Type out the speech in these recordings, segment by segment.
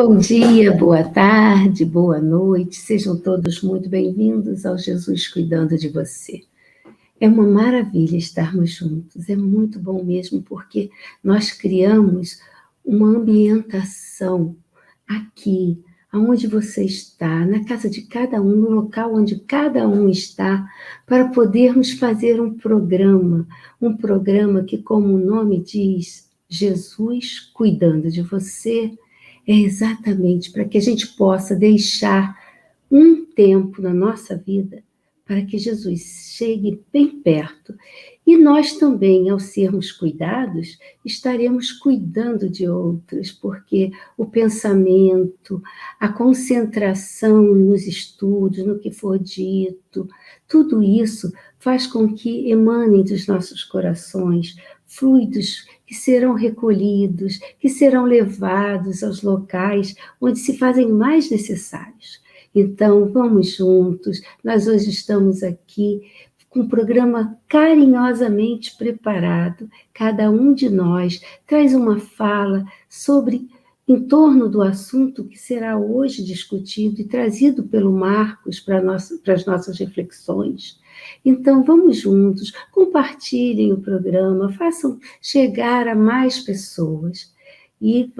Bom dia, boa tarde, boa noite, sejam todos muito bem-vindos ao Jesus Cuidando de Você. É uma maravilha estarmos juntos, é muito bom mesmo, porque nós criamos uma ambientação aqui, aonde você está, na casa de cada um, no local onde cada um está, para podermos fazer um programa que, como o nome diz, Jesus Cuidando de Você, é exatamente para que a gente possa deixar um tempo na nossa vida para que Jesus chegue bem perto. E nós também, ao sermos cuidados, estaremos cuidando de outros, porque o pensamento, a concentração nos estudos, no que for dito, tudo isso faz com que emanem dos nossos corações fluidos que serão recolhidos, que serão levados aos locais onde se fazem mais necessários. Então, vamos juntos. Nós hoje estamos aqui com um programa carinhosamente preparado. Cada um de nós traz uma fala em torno do assunto que será hoje discutido e trazido pelo Marcos para as nossas reflexões. Então, vamos juntos, compartilhem o programa, façam chegar a mais pessoas. E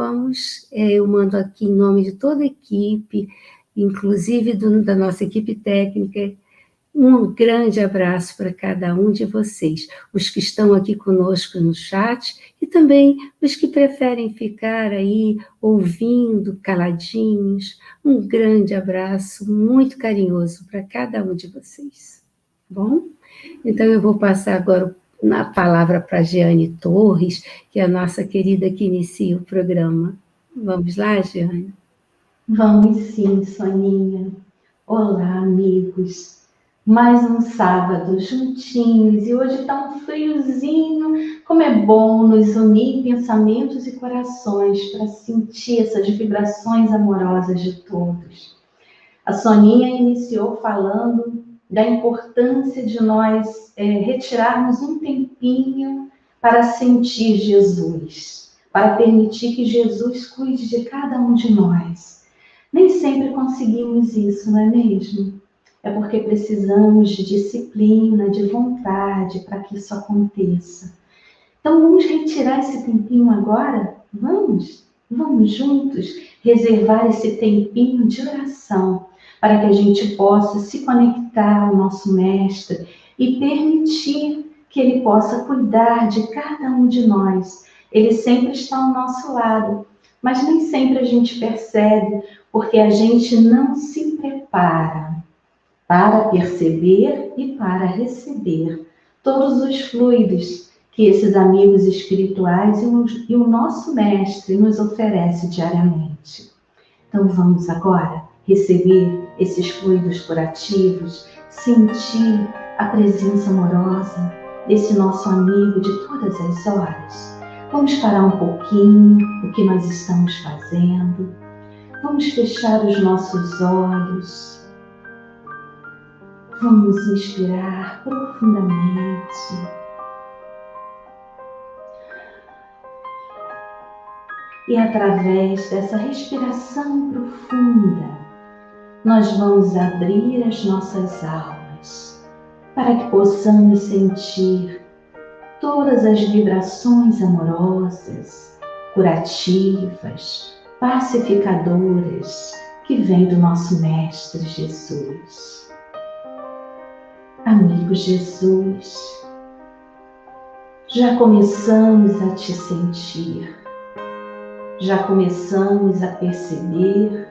eu mando aqui em nome de toda a equipe, inclusive da nossa equipe técnica, um grande abraço para cada um de vocês, os que estão aqui conosco no chat e também os que preferem ficar aí ouvindo caladinhos. Um grande abraço muito carinhoso para cada um de vocês. Bom? Então eu vou passar agora a palavra para a Jeane Torres, que é a nossa querida que inicia o programa. Vamos lá, Jeane? Vamos sim, Soninha. Olá, amigos. Mais um sábado juntinhos e hoje está um friozinho. Como é bom nos unir em pensamentos e corações para sentir essas vibrações amorosas de todos. A Soninha iniciou falando da importância de nós retirarmos um tempinho para sentir Jesus, para permitir que Jesus cuide de cada um de nós. Nem sempre conseguimos isso, não é mesmo? É porque precisamos de disciplina, de vontade para que isso aconteça. Então vamos retirar esse tempinho agora? Vamos juntos reservar esse tempinho de oração para que a gente possa se conectar ao nosso Mestre e permitir que Ele possa cuidar de cada um de nós. Ele sempre está ao nosso lado, mas nem sempre a gente percebe, porque a gente não se prepara para perceber e para receber todos os fluidos que esses amigos espirituais e o nosso Mestre nos oferece diariamente. Então vamos agora receber esses fluidos curativos, sentir a presença amorosa desse nosso amigo de todas as horas. Vamos parar um pouquinho o que nós estamos fazendo. Vamos fechar os nossos olhos. Vamos inspirar profundamente. E através dessa respiração profunda, nós vamos abrir as nossas almas para que possamos sentir todas as vibrações amorosas, curativas, pacificadoras que vêm do nosso Mestre Jesus. Amigo Jesus, já começamos a te sentir, já começamos a perceber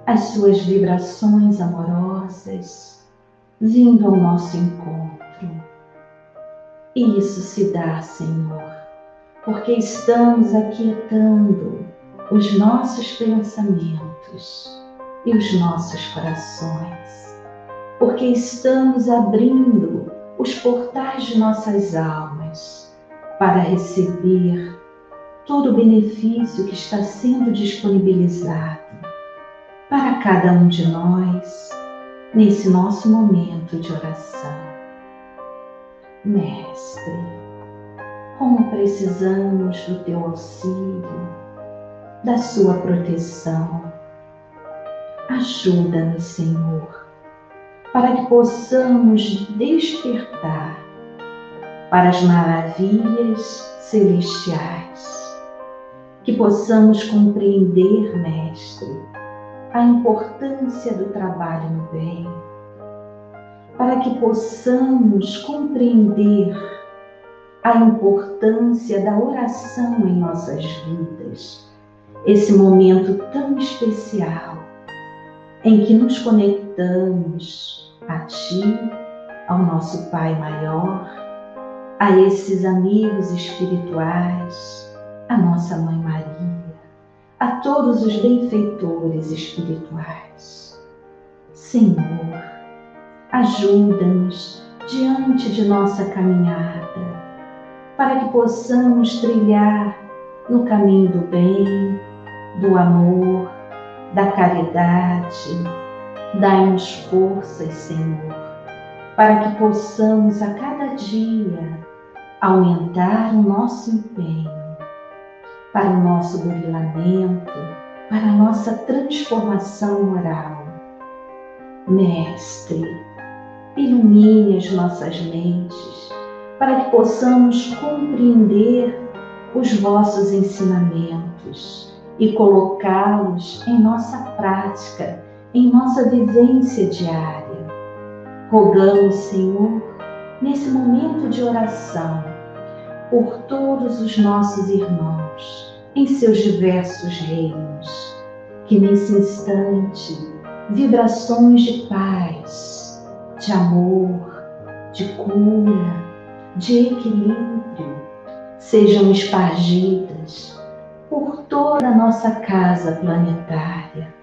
as suas vibrações amorosas vindo ao nosso encontro. E isso se dá, Senhor, porque estamos aquietando os nossos pensamentos e os nossos corações. Porque estamos abrindo os portais de nossas almas para receber todo o benefício que está sendo disponibilizado para cada um de nós nesse nosso momento de oração. Mestre, como precisamos do teu auxílio, da sua proteção. Ajuda-nos, Senhor, para que possamos despertar para as maravilhas celestiais, que possamos compreender, Mestre, a importância do trabalho no bem, para que possamos compreender a importância da oração em nossas vidas, esse momento tão especial em que nos conectamos a Ti, ao nosso Pai maior, a esses amigos espirituais, a nossa Mãe Maria, a todos os benfeitores espirituais. Senhor, ajuda-nos diante de nossa caminhada, para que possamos trilhar no caminho do bem, do amor, da caridade. Dai-nos forças, Senhor, para que possamos a cada dia aumentar o nosso empenho para o nosso burilamento, para a nossa transformação moral. Mestre, ilumine as nossas mentes para que possamos compreender os vossos ensinamentos e colocá-los em nossa prática, em nossa vivência diária. Rogamos, Senhor, nesse momento de oração, por todos os nossos irmãos, em seus diversos reinos, que nesse instante, vibrações de paz, de amor, de cura, de equilíbrio, sejam espargidas por toda a nossa casa planetária,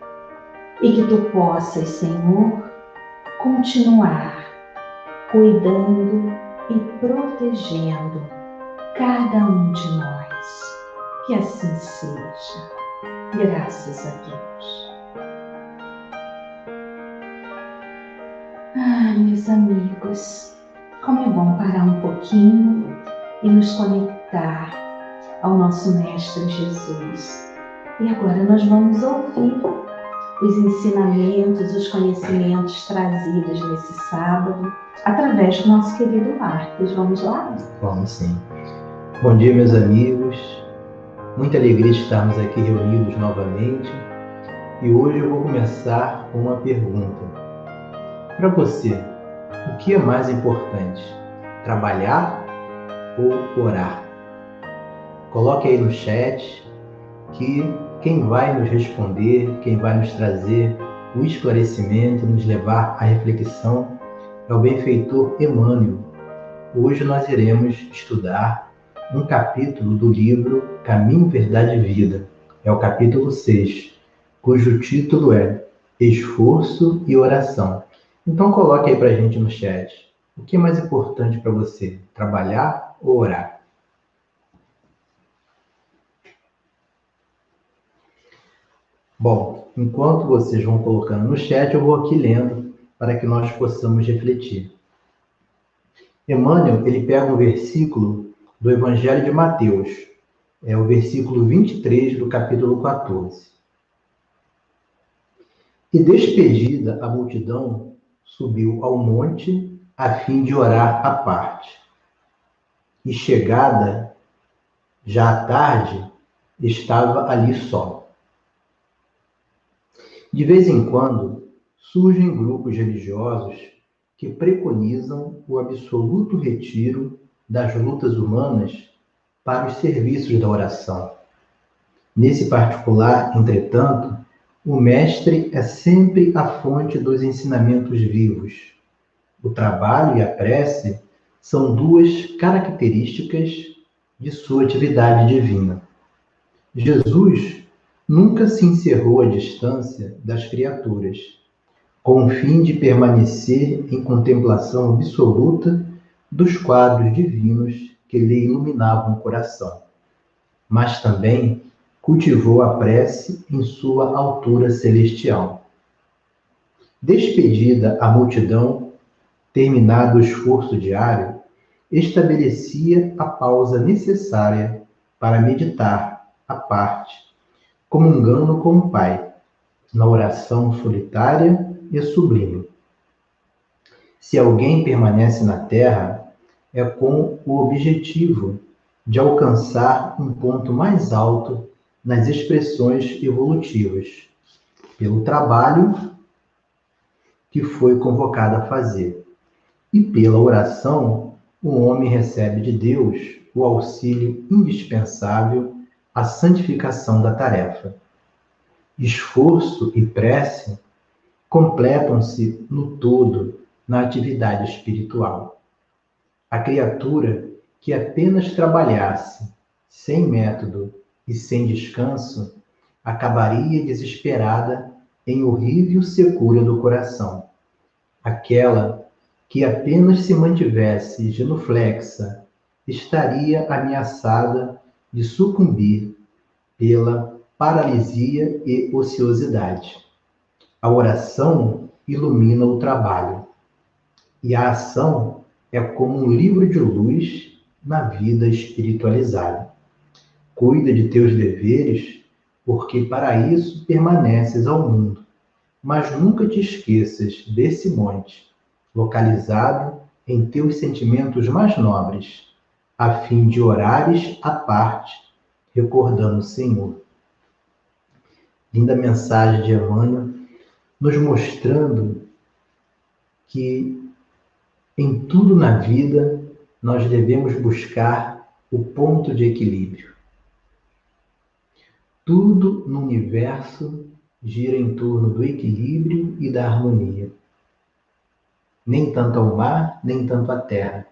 e que Tu possas, Senhor, continuar cuidando e protegendo cada um de nós. Que assim seja. Graças a Deus. Meus amigos, como é bom parar um pouquinho e nos conectar ao nosso Mestre Jesus. E agora nós vamos ouvir os ensinamentos, os conhecimentos trazidos nesse sábado, através do nosso querido Marcos. Vamos lá? Vamos sim. Bom dia, meus amigos. Muita alegria de estarmos aqui reunidos novamente. E hoje eu vou começar com uma pergunta. Para você, o que é mais importante? Trabalhar ou orar? Coloque aí no chat que quem vai nos responder, quem vai nos trazer o esclarecimento, nos levar à reflexão, é o benfeitor Emmanuel. Hoje nós iremos estudar um capítulo do livro Caminho, Verdade e Vida. É o capítulo 6, cujo título é Esforço e Oração. Então coloque aí para a gente no chat. O que é mais importante para você? Trabalhar ou orar? Bom, enquanto vocês vão colocando no chat, eu vou aqui lendo para que nós possamos refletir. Emmanuel, ele pega um versículo do Evangelho de Mateus, é o versículo 23 do capítulo 14. E despedida a multidão, subiu ao monte a fim de orar à parte. E chegada, já à tarde, estava ali só. De vez em quando, surgem grupos religiosos que preconizam o absoluto retiro das lutas humanas para os serviços da oração. Nesse particular, entretanto, o mestre é sempre a fonte dos ensinamentos vivos. O trabalho e a prece são duas características de sua atividade divina. Jesus nunca se encerrou à distância das criaturas, com o fim de permanecer em contemplação absoluta dos quadros divinos que lhe iluminavam o coração, mas também cultivou a prece em sua altura celestial. Despedida a multidão, terminado o esforço diário, estabelecia a pausa necessária para meditar à parte, comungando com o Pai, na oração solitária e sublime. Se alguém permanece na Terra, é com o objetivo de alcançar um ponto mais alto nas expressões evolutivas, pelo trabalho que foi convocado a fazer. E pela oração, o homem recebe de Deus o auxílio indispensável à santificação da tarefa. Esforço e prece completam-se no todo na atividade espiritual. A criatura que apenas trabalhasse sem método e sem descanso acabaria desesperada em horrível secura do coração. Aquela que apenas se mantivesse genuflexa estaria ameaçada de sucumbir pela paralisia e ociosidade. A oração ilumina o trabalho, e a ação é como um livro de luz na vida espiritualizada. Cuida de teus deveres, porque para isso permaneces ao mundo, mas nunca te esqueças desse monte, localizado em teus sentimentos mais nobres, a fim de orares à parte, recordando o Senhor. Linda mensagem de Emmanuel, nos mostrando que em tudo na vida nós devemos buscar o ponto de equilíbrio. Tudo no universo gira em torno do equilíbrio e da harmonia. Nem tanto ao mar, nem tanto à terra.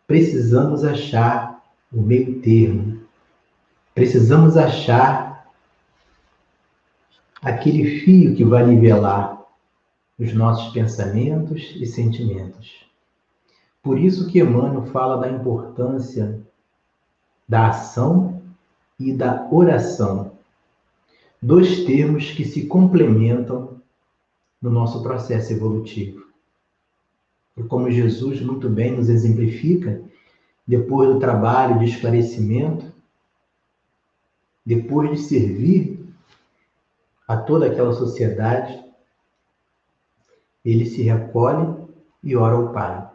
Precisamos achar o meio termo. Precisamos achar aquele fio que vai nivelar os nossos pensamentos e sentimentos. Por isso que Emmanuel fala da importância da ação e da oração. Dois termos que se complementam no nosso processo evolutivo. E como Jesus muito bem nos exemplifica, depois do trabalho de esclarecimento, depois de servir a toda aquela sociedade, ele se recolhe e ora ao Pai,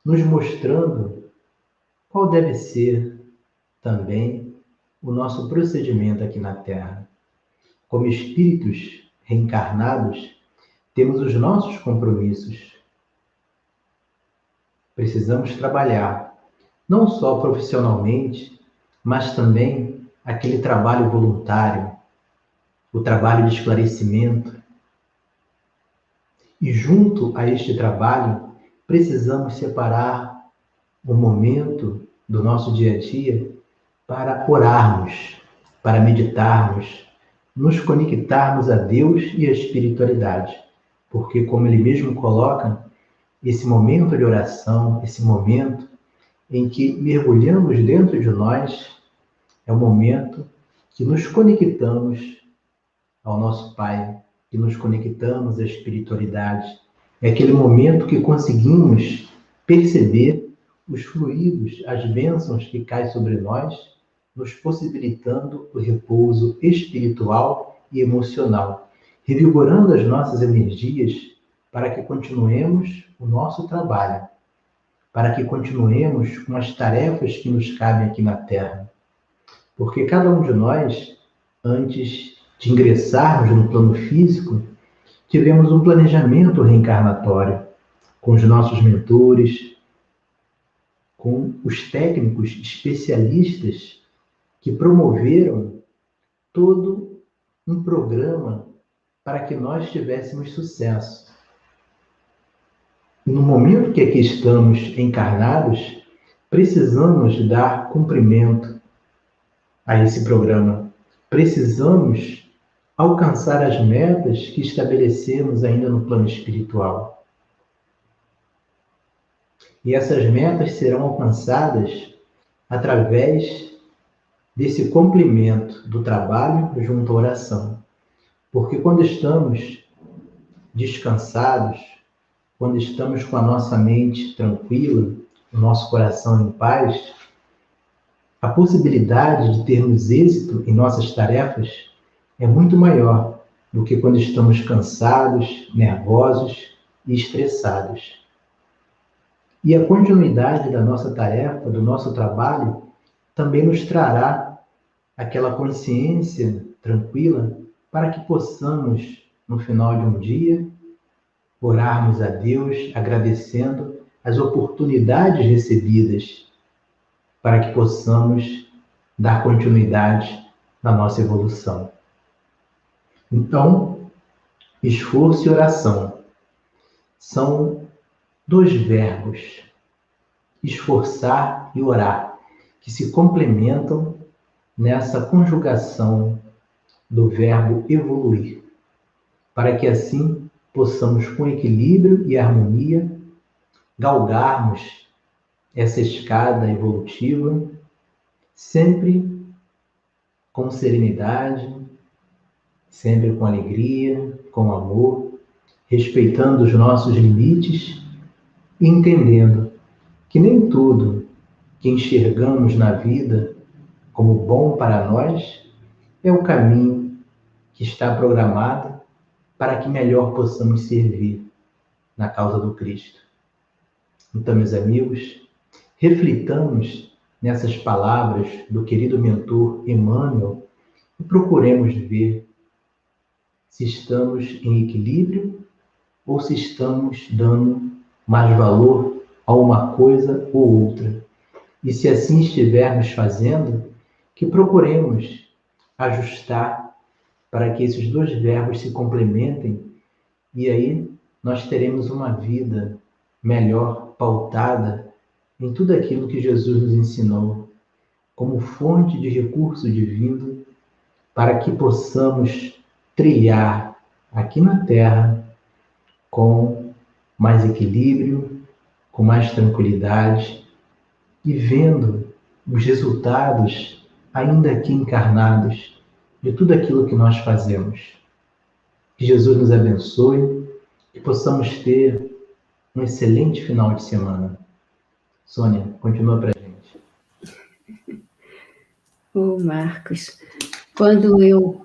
nos mostrando qual deve ser também o nosso procedimento aqui na Terra. Como espíritos reencarnados, temos os nossos compromissos. Precisamos trabalhar, não só profissionalmente, mas também aquele trabalho voluntário, o trabalho de esclarecimento. E junto a este trabalho, precisamos separar o momento do nosso dia a dia para orarmos, para meditarmos, nos conectarmos a Deus e à espiritualidade. Porque, como ele mesmo coloca, esse momento de oração, esse momento em que mergulhamos dentro de nós, é o momento que nos conectamos ao nosso Pai, que nos conectamos à espiritualidade. É aquele momento que conseguimos perceber os fluidos, as bênçãos que caem sobre nós, nos possibilitando o repouso espiritual e emocional, revigorando as nossas energias para que continuemos o nosso trabalho, para que continuemos com as tarefas que nos cabem aqui na Terra. Porque cada um de nós, antes de ingressarmos no plano físico, tivemos um planejamento reencarnatório com os nossos mentores, com os técnicos especialistas que promoveram todo um programa para que nós tivéssemos sucesso. No momento que aqui estamos encarnados, precisamos dar cumprimento a esse programa. Precisamos alcançar as metas que estabelecemos ainda no plano espiritual. E essas metas serão alcançadas através desse complemento do trabalho junto à oração. Porque quando estamos descansados, quando estamos com a nossa mente tranquila, o nosso coração em paz, a possibilidade de termos êxito em nossas tarefas é muito maior do que quando estamos cansados, nervosos e estressados. E a continuidade da nossa tarefa, do nosso trabalho, também nos trará aquela consciência tranquila para que possamos, no final de um dia, orarmos a Deus agradecendo as oportunidades recebidas para que possamos dar continuidade na nossa evolução. Então, esforço e oração são dois verbos, esforçar e orar, que se complementam nessa conjugação do verbo evoluir, para que assim possamos, com equilíbrio e harmonia, galgarmos essa escada evolutiva, sempre com serenidade, sempre com alegria, com amor, respeitando os nossos limites e entendendo que nem tudo que enxergamos na vida como bom para nós é o caminho que está programado para que melhor possamos servir na causa do Cristo. Então, meus amigos, reflitamos nessas palavras do querido mentor Emmanuel e procuremos ver se estamos em equilíbrio ou se estamos dando mais valor a uma coisa ou outra. E se assim estivermos fazendo, que procuremos ajustar para que esses dois verbos se complementem e aí nós teremos uma vida melhor pautada em tudo aquilo que Jesus nos ensinou como fonte de recurso divino para que possamos trilhar aqui na Terra com mais equilíbrio, com mais tranquilidade e vendo os resultados, ainda aqui encarnados, de tudo aquilo que nós fazemos. Que Jesus nos abençoe e possamos ter um excelente final de semana. Sônia, continua para a gente. Ô, Marcos, quando eu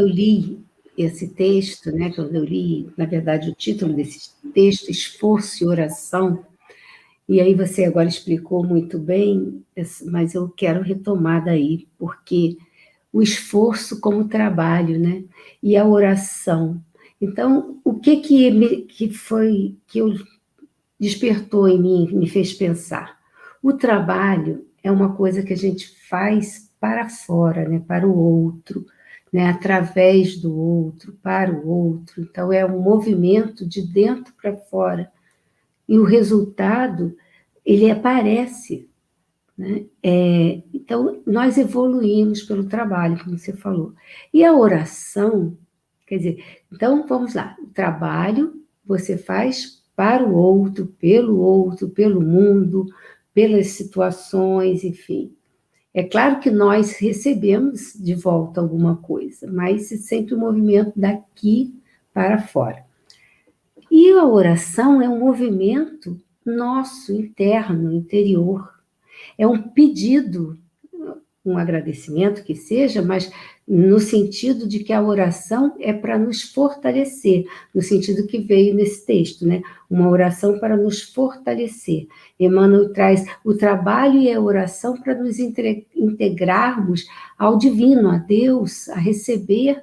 li esse texto, né, quando eu li, na verdade, o título desse texto, Esforço e Oração, e aí você agora explicou muito bem, mas eu quero retomar daí, porque o esforço como trabalho, né, e a oração. Então, o que despertou em mim, me fez pensar? O trabalho é uma coisa que a gente faz para fora, né, para o outro, né, através do outro, para o outro. Então, é um movimento de dentro para fora. E o resultado, ele aparece, né? Então, nós evoluímos pelo trabalho, como você falou. E a oração, quer dizer, então, vamos lá, o trabalho você faz para o outro, pelo mundo, pelas situações, enfim. É claro que nós recebemos de volta alguma coisa, mas é sempre um movimento daqui para fora. E a oração é um movimento nosso, interno, interior. É um pedido, um agradecimento que seja, mas no sentido de que a oração é para nos fortalecer, no sentido que veio nesse texto, né? Uma oração para nos fortalecer. Emmanuel traz o trabalho e a oração para nos integrarmos ao divino, a Deus, a receber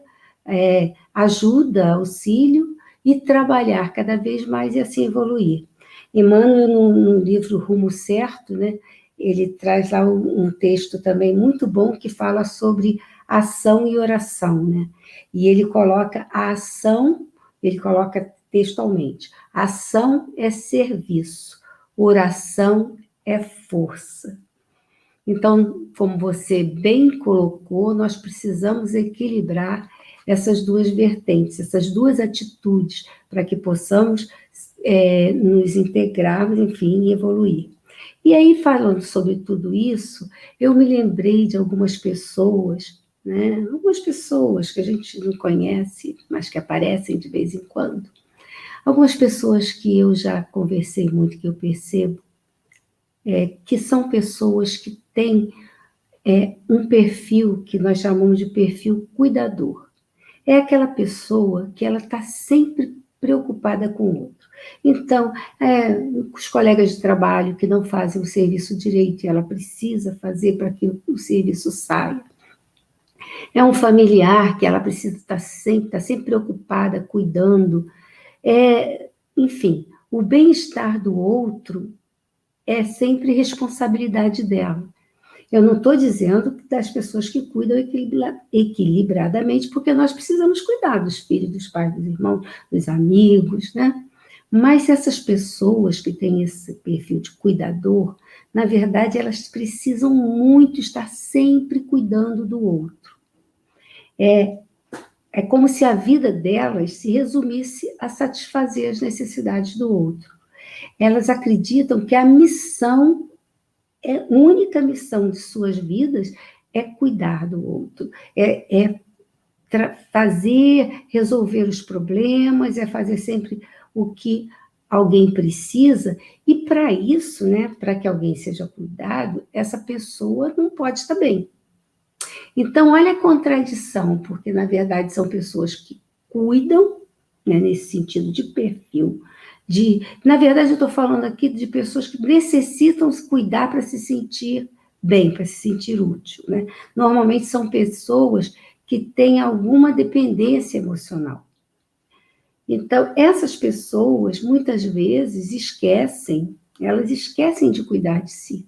ajuda, auxílio e trabalhar cada vez mais e assim evoluir. Emmanuel, no livro Rumo Certo, né? Ele traz lá um texto também muito bom que fala sobre ação e oração, né? E ele coloca a ação, ele coloca textualmente, ação é serviço, oração é força. Então, como você bem colocou, nós precisamos equilibrar essas duas vertentes, essas duas atitudes, para que possamos nos integrarmos, enfim, e evoluir. E aí, falando sobre tudo isso, eu me lembrei de algumas pessoas, né? Algumas pessoas que a gente não conhece, mas que aparecem de vez em quando. Algumas pessoas que eu já conversei muito, que eu percebo, que são pessoas que têm é um perfil que nós chamamos de perfil cuidador. É aquela pessoa que ela está sempre preocupada com o outro. Então, os colegas de trabalho que não fazem o serviço direito, e ela precisa fazer para que o serviço saia. É um familiar que ela precisa estar sempre preocupada, cuidando. Enfim, o bem-estar do outro é sempre responsabilidade dela. Eu não estou dizendo das pessoas que cuidam equilibradamente, porque nós precisamos cuidar dos filhos, dos pais, dos irmãos, dos amigos, né? Mas essas pessoas que têm esse perfil de cuidador, na verdade, elas precisam muito estar sempre cuidando do outro. É como se a vida delas se resumisse a satisfazer as necessidades do outro. Elas acreditam que a única missão de suas vidas é cuidar do outro, resolver os problemas, é fazer sempre o que alguém precisa, e para isso, né, para que alguém seja cuidado, essa pessoa não pode estar bem. Então, olha a contradição, porque, na verdade, são pessoas que cuidam, né, nesse sentido de perfil, na verdade, eu estou falando aqui de pessoas que necessitam se cuidar para se sentir bem, para se sentir útil, né? Normalmente são pessoas que têm alguma dependência emocional. Então, essas pessoas, muitas vezes, elas esquecem de cuidar de si.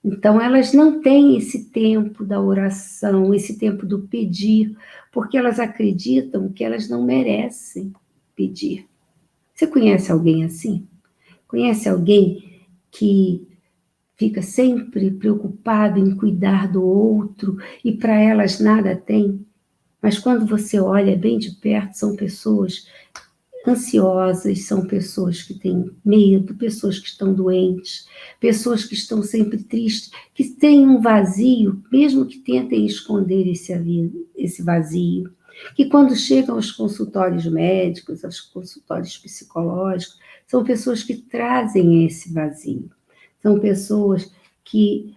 Então, elas não têm esse tempo da oração, esse tempo do pedir, porque elas acreditam que elas não merecem pedir. Você conhece alguém assim? Conhece alguém que fica sempre preocupado em cuidar do outro e para elas nada tem? Mas quando você olha bem de perto, são pessoas ansiosas, são pessoas que têm medo, pessoas que estão doentes, pessoas que estão sempre tristes, que têm um vazio, mesmo que tentem esconder esse vazio, que quando chegam aos consultórios médicos, aos consultórios psicológicos, são pessoas que trazem esse vazio, são pessoas que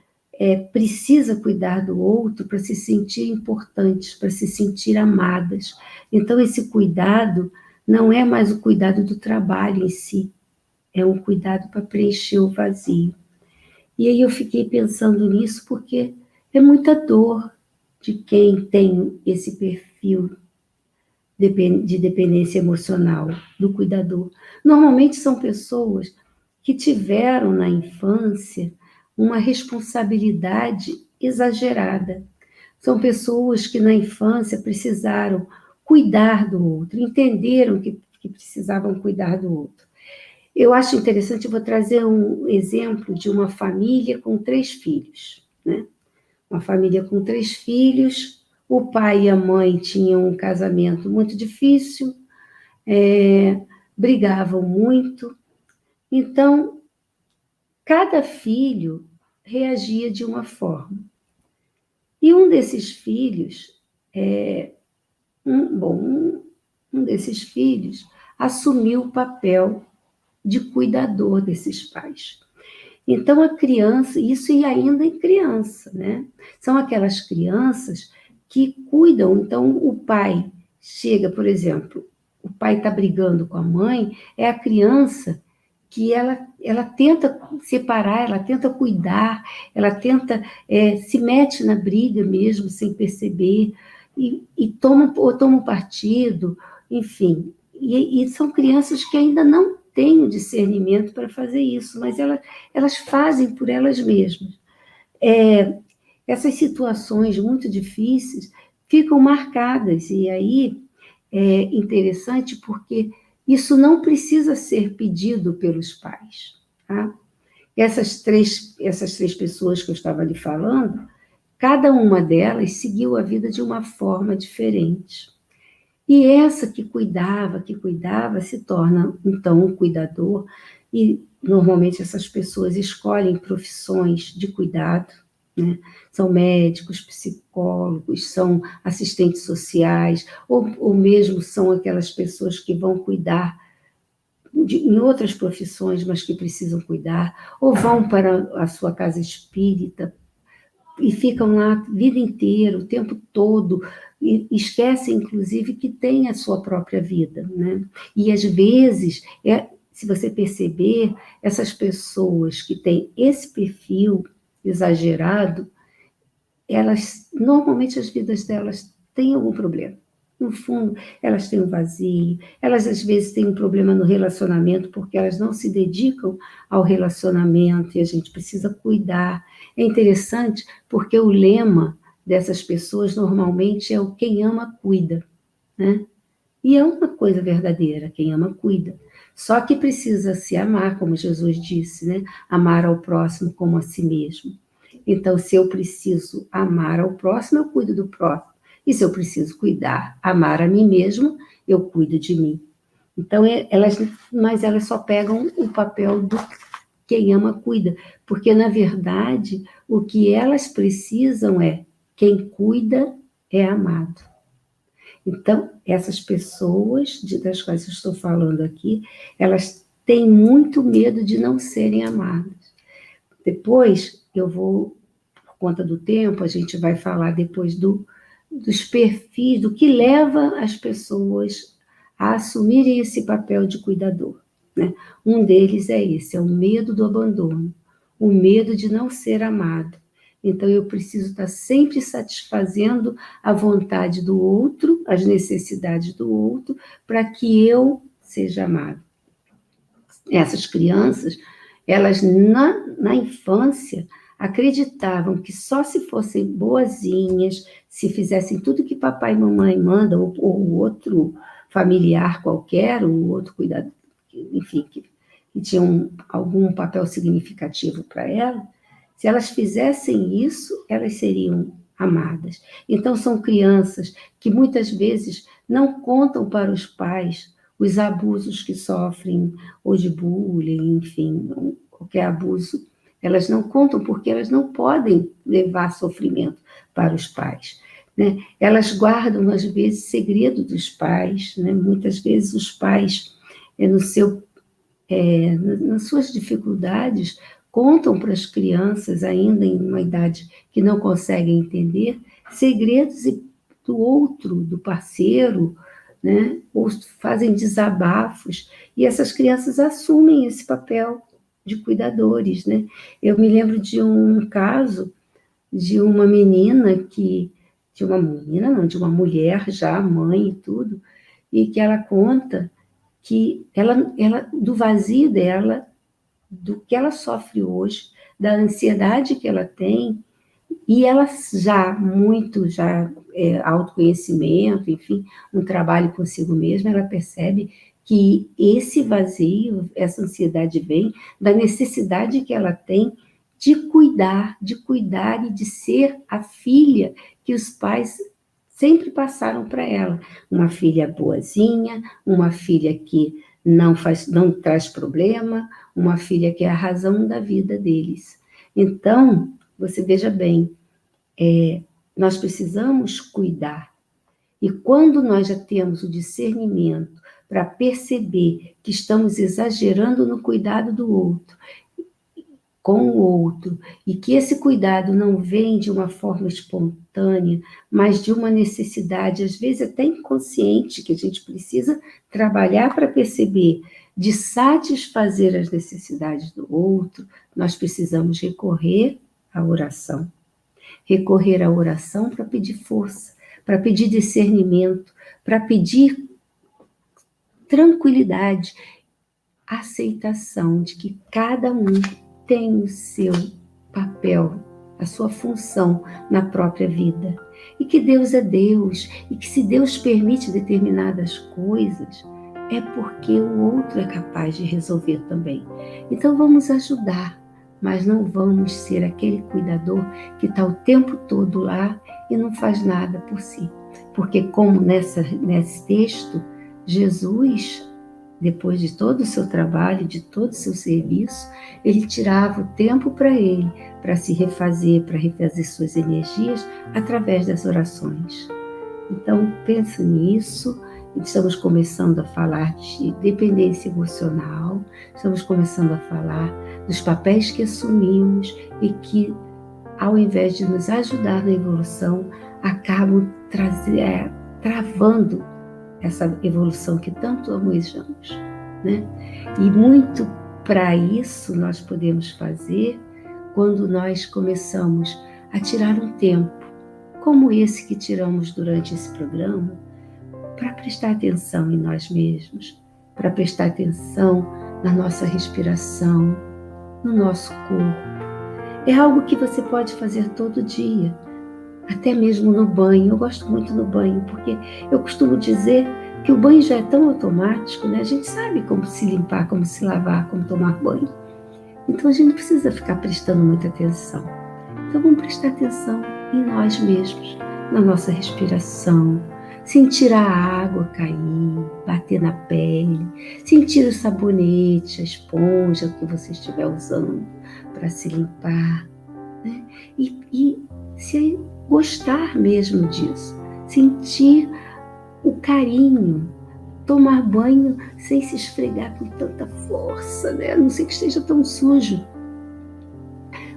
precisam cuidar do outro para se sentir importantes, para se sentir amadas. Então, esse cuidado não é mais o cuidado do trabalho em si, é um cuidado para preencher o vazio. E aí eu fiquei pensando nisso porque é muita dor de quem tem esse perfil de dependência emocional do cuidador. Normalmente são pessoas que tiveram na infância uma responsabilidade exagerada. São pessoas que na infância precisaram cuidar do outro, entenderam que precisavam cuidar do outro. Eu acho interessante, eu vou trazer um exemplo de uma família com 3 filhos, né? Uma família com 3 filhos, o pai e a mãe tinham um casamento muito difícil, brigavam muito, então cada filho reagia de uma forma. E um desses filhos, um desses filhos assumiu o papel de cuidador desses pais. Então, a criança, isso e ainda em criança, né? São aquelas crianças que cuidam. Então, o pai chega, por exemplo, o pai está brigando com a mãe, é a criança que ela tenta separar, ela tenta cuidar, ela tenta, se mete na briga mesmo, sem perceber, e toma um partido, enfim. E são crianças que ainda não têm o discernimento para fazer isso, mas elas fazem por elas mesmas. Essas situações muito difíceis ficam marcadas, e aí é interessante porque isso não precisa ser pedido pelos pais. Tá? Essas três pessoas que eu estava lhe falando, cada uma delas seguiu a vida de uma forma diferente. E essa que cuidava, se torna, então, um cuidador, e normalmente essas pessoas escolhem profissões de cuidado, né? São médicos, psicólogos, são assistentes sociais, ou mesmo são aquelas pessoas que vão cuidar em outras profissões, mas que precisam cuidar, ou vão para a sua casa espírita e ficam lá a vida inteira, o tempo todo, e esquecem, inclusive, que tem a sua própria vida, né? E, às vezes, se você perceber, essas pessoas que têm esse perfil exagerado, elas, normalmente, as vidas delas têm algum problema. No fundo, elas têm um vazio, elas às vezes têm um problema no relacionamento, porque elas não se dedicam ao relacionamento e a gente precisa cuidar. É interessante porque o lema dessas pessoas normalmente é o quem ama, cuida, né? E é uma coisa verdadeira, quem ama, cuida. Só que precisa se amar, como Jesus disse, né? Amar ao próximo como a si mesmo. Então, se eu preciso amar ao próximo, eu cuido do próximo. E se eu preciso cuidar, amar a mim mesmo, eu cuido de mim. Então, mas elas só pegam o papel do quem ama, cuida. Porque, na verdade, o que elas precisam é quem cuida é amado. Então, essas pessoas das quais eu estou falando aqui, elas têm muito medo de não serem amadas. Depois, eu vou, por conta do tempo, a gente vai falar depois dos perfis, do que leva as pessoas a assumirem esse papel de cuidador, né? Um deles é esse, é o medo do abandono, o medo de não ser amado. Então, eu preciso estar sempre satisfazendo a vontade do outro, as necessidades do outro, para que eu seja amado. Essas crianças, elas na infância acreditavam que só se fossem boazinhas, se fizessem tudo que papai e mamãe mandam, ou outro familiar qualquer, ou outro cuidador, enfim, que tinham algum papel significativo para ela, se elas fizessem isso, elas seriam amadas. Então, são crianças que muitas vezes não contam para os pais os abusos que sofrem, ou de bullying, enfim, qualquer abuso, elas não contam porque elas não podem levar sofrimento para os pais, né? Elas guardam, às vezes, segredo dos pais, né? Muitas vezes os pais, nas suas dificuldades, contam para as crianças, ainda em uma idade que não conseguem entender, segredos do outro, do parceiro, né? Ou fazem desabafos, e essas crianças assumem esse papel de cuidadores, né? Eu me lembro de um caso de uma menina de uma mulher já, mãe e tudo, e que ela conta que ela do vazio dela, do que ela sofre hoje, da ansiedade que ela tem, e ela autoconhecimento, enfim, um trabalho consigo mesma, ela percebe que esse vazio, essa ansiedade vem da necessidade que ela tem de cuidar e de ser a filha que os pais sempre passaram para ela. Uma filha boazinha, uma filha que não traz problema, uma filha que é a razão da vida deles. Então, você veja bem, nós precisamos cuidar. E quando nós já temos o discernimento para perceber que estamos exagerando no cuidado do outro, com o outro, e que esse cuidado não vem de uma forma espontânea, mas de uma necessidade, às vezes até inconsciente, que a gente precisa trabalhar para perceber, de satisfazer as necessidades do outro, nós precisamos recorrer à oração. Recorrer à oração para pedir força, para pedir discernimento, para pedir tranquilidade, aceitação de que cada um tem o seu papel, a sua função na própria vida. E que Deus é Deus, e que se Deus permite determinadas coisas, é porque o outro é capaz de resolver também. Então vamos ajudar, mas não vamos ser aquele cuidador que está o tempo todo lá e não faz nada por si. Porque como nesse texto, Jesus, depois de todo o seu trabalho, de todo o seu serviço, ele tirava o tempo para ele, para se refazer, para refazer suas energias através das orações. Então, pense nisso. Estamos começando a falar de dependência emocional, estamos começando a falar dos papéis que assumimos e que ao invés de nos ajudar na evolução, acabam travando essa evolução que tanto almejamos, né? E muito para isso nós podemos fazer quando nós começamos a tirar um tempo, como esse que tiramos durante esse programa, para prestar atenção em nós mesmos, para prestar atenção na nossa respiração, no nosso corpo. É algo que você pode fazer todo dia, até mesmo no banho. Eu gosto muito no banho, porque eu costumo dizer que o banho já é tão automático, né? A gente sabe como se limpar, como se lavar, como tomar banho. Então a gente não precisa ficar prestando muita atenção. Então vamos prestar atenção em nós mesmos, na nossa respiração, sentir a água cair, bater na pele, sentir o sabonete, a esponja que você estiver usando para se limpar, né? E se gostar mesmo disso, sentir o carinho, tomar banho sem se esfregar com tanta força, né? A não ser que esteja tão sujo,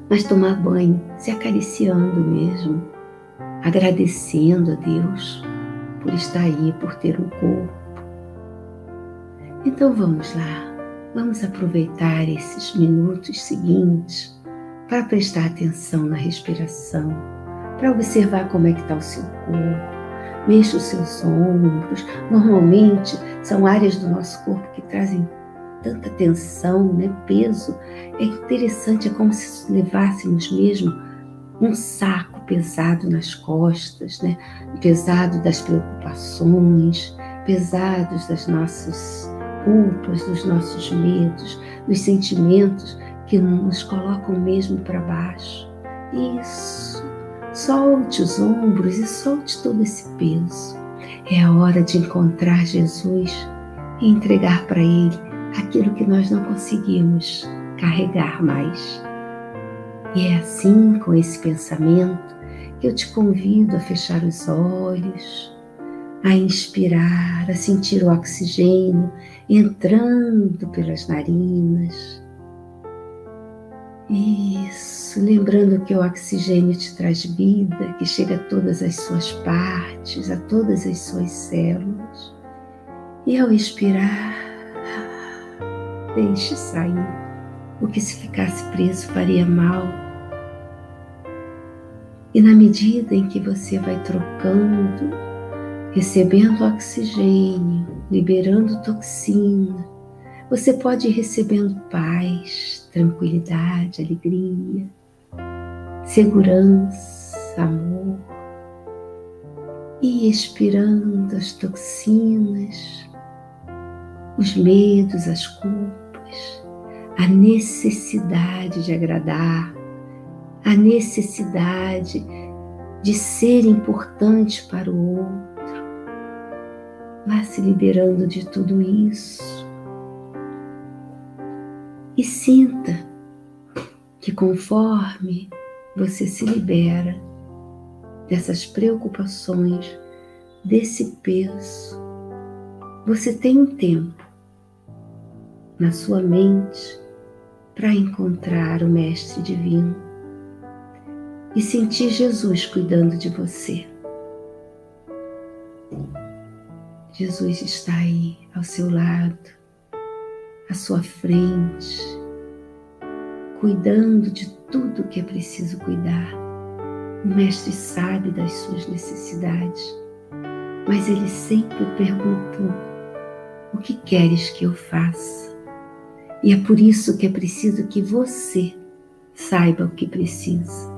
mas tomar banho se acariciando mesmo, agradecendo a Deus por estar aí, por ter um corpo. Então vamos lá, vamos aproveitar esses minutos seguintes para prestar atenção na respiração, para observar como é que está o seu corpo. Mexa os seus ombros. Normalmente são áreas do nosso corpo que trazem tanta tensão, né? Peso. É interessante, é como se levássemos mesmo um saco pesado nas costas, né? Pesado das preocupações, pesados das nossas culpas, dos nossos medos, dos sentimentos que nos colocam mesmo para baixo. Isso. Solte os ombros e solte todo esse peso. É a hora de encontrar Jesus e entregar para Ele aquilo que nós não conseguimos carregar mais. E é assim, com esse pensamento, que eu te convido a fechar os olhos, a inspirar, a sentir o oxigênio entrando pelas narinas. Isso, lembrando que o oxigênio te traz vida, que chega a todas as suas partes, a todas as suas células. E ao expirar, deixe sair o que se ficasse preso faria mal. E na medida em que você vai trocando, recebendo oxigênio, liberando toxina, você pode ir recebendo paz, tranquilidade, alegria, segurança, amor, e expirando as toxinas, os medos, as culpas, a necessidade de agradar, a necessidade de ser importante para o outro. Vá se liberando de tudo isso. E sinta que conforme você se libera dessas preocupações, desse peso, você tem um tempo na sua mente para encontrar o Mestre Divino e sentir Jesus cuidando de você. Jesus está aí ao seu lado, à sua frente, cuidando de tudo que é preciso cuidar. O Mestre sabe das suas necessidades, mas Ele sempre perguntou: o que queres que eu faça? E é por isso que é preciso que você saiba o que precisa.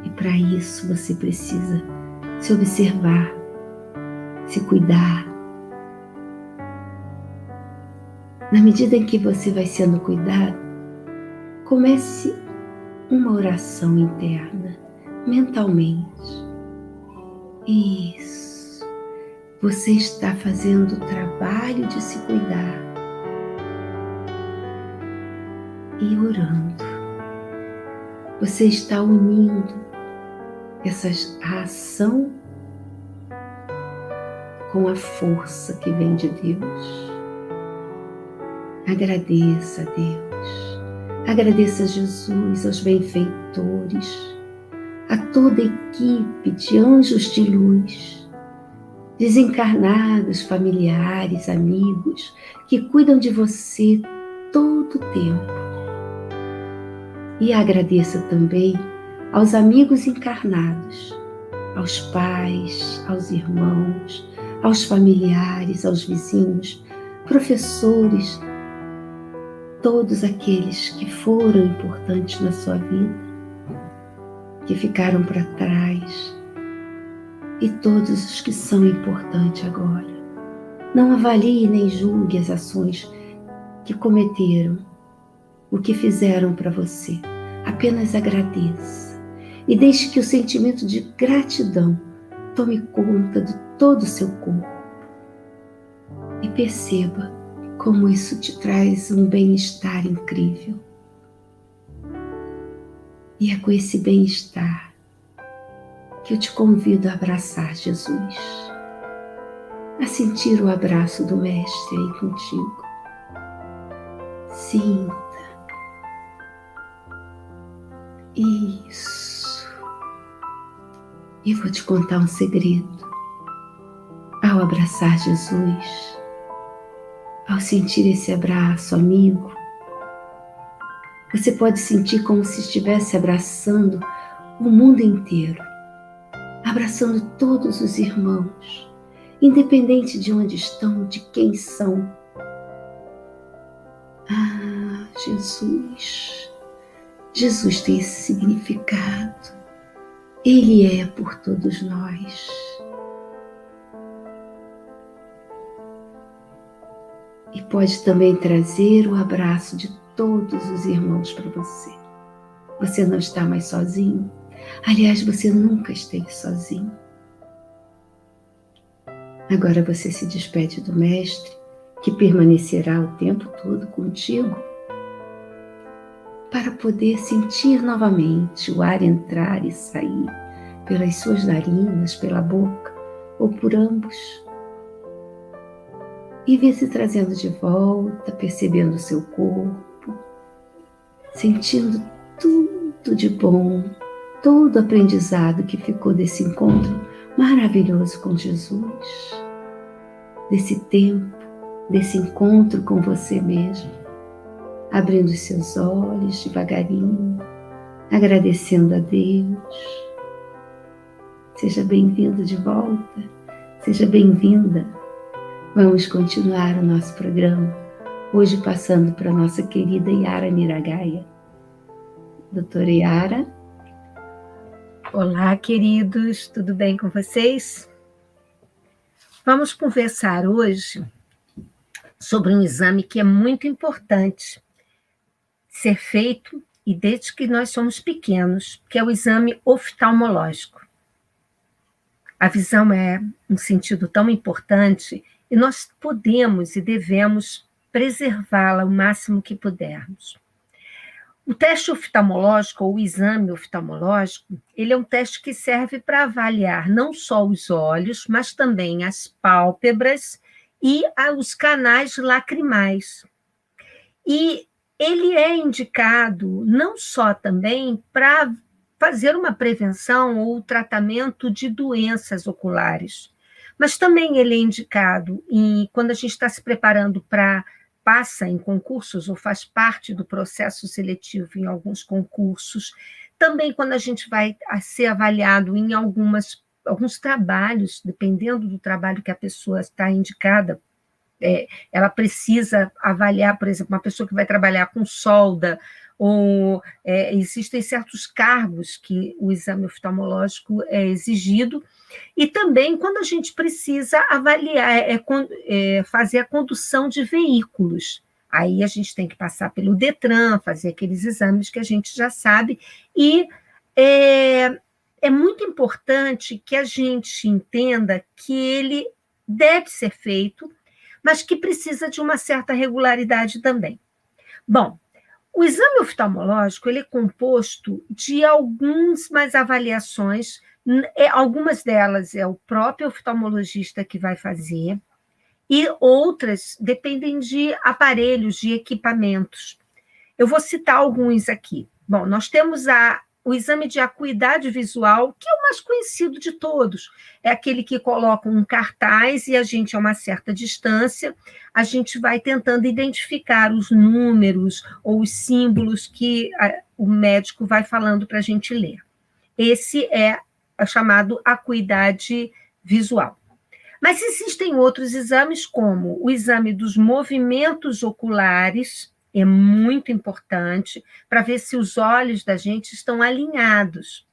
E para isso você precisa se observar, se cuidar. Na medida em que você vai sendo cuidado, comece uma oração interna, mentalmente. Isso. Você está fazendo o trabalho de se cuidar e orando. Você está unindo a ação com a força que vem de Deus. Agradeça a Deus, agradeça a Jesus, aos benfeitores, a toda a equipe de anjos de luz, desencarnados, familiares, amigos, que cuidam de você todo o tempo. E agradeça também aos amigos encarnados, aos pais, aos irmãos, aos familiares, aos vizinhos, professores, todos aqueles que foram importantes na sua vida, que ficaram para trás, e todos os que são importantes agora. Não avalie nem julgue as ações que cometeram, o que fizeram para você. Apenas agradeça e deixe que o sentimento de gratidão tome conta de todo o seu corpo. E perceba como isso te traz um bem-estar incrível. E é com esse bem-estar que eu te convido a abraçar Jesus, a sentir o abraço do Mestre aí contigo. Sinta. Isso. E vou te contar um segredo. Ao abraçar Jesus, ao sentir esse abraço amigo, você pode sentir como se estivesse abraçando o mundo inteiro, abraçando todos os irmãos, independente de onde estão, de quem são. Ah, Jesus tem esse significado. Ele é por todos nós. E pode também trazer o abraço de todos os irmãos para você. Você não está mais sozinho. Aliás, você nunca esteve sozinho. Agora você se despede do Mestre, que permanecerá o tempo todo contigo, para poder sentir novamente o ar entrar e sair pelas suas narinas, pela boca ou por ambos. E vir se trazendo de volta, percebendo o seu corpo, sentindo tudo de bom, todo o aprendizado que ficou desse encontro maravilhoso com Jesus, desse tempo, desse encontro com você mesmo, abrindo os seus olhos devagarinho, agradecendo a Deus. Seja bem-vindo de volta, seja bem-vinda. Vamos continuar o nosso programa, hoje passando para a nossa querida Yara Miragaia. Doutora Yara. Olá, queridos, tudo bem com vocês? Vamos conversar hoje sobre um exame que é muito importante ser feito e desde que nós somos pequenos, que é o exame oftalmológico. A visão é um sentido tão importante e nós podemos e devemos preservá-la o máximo que pudermos. O teste oftalmológico, ou o exame oftalmológico, ele é um teste que serve para avaliar não só os olhos, mas também as pálpebras e os canais lacrimais. E ele é indicado não só também para fazer uma prevenção ou tratamento de doenças oculares, mas também ele é indicado quando a gente está se preparando para passa em concursos ou faz parte do processo seletivo em alguns concursos, também quando a gente vai ser avaliado em alguns trabalhos, dependendo do trabalho que a pessoa está indicada, ela precisa avaliar, por exemplo, uma pessoa que vai trabalhar com solda, ou existem certos cargos que o exame oftalmológico é exigido, e também quando a gente precisa avaliar, fazer a condução de veículos. Aí a gente tem que passar pelo Detran, fazer aqueles exames que a gente já sabe, e é muito importante que a gente entenda que ele deve ser feito, mas que precisa de uma certa regularidade também. Bom, o exame oftalmológico ele é composto de algumas avaliações, algumas delas é o próprio oftalmologista que vai fazer, e outras dependem de aparelhos, de equipamentos. Eu vou citar alguns aqui. Bom, nós temos a o exame de acuidade visual, que é o mais conhecido de todos. É aquele que coloca um cartaz e a gente, a uma certa distância, a gente vai tentando identificar os números ou os símbolos que o médico vai falando para a gente ler. Esse é chamado acuidade visual. Mas existem outros exames, como o exame dos movimentos oculares, é muito importante, para ver se os olhos da gente estão alinhados.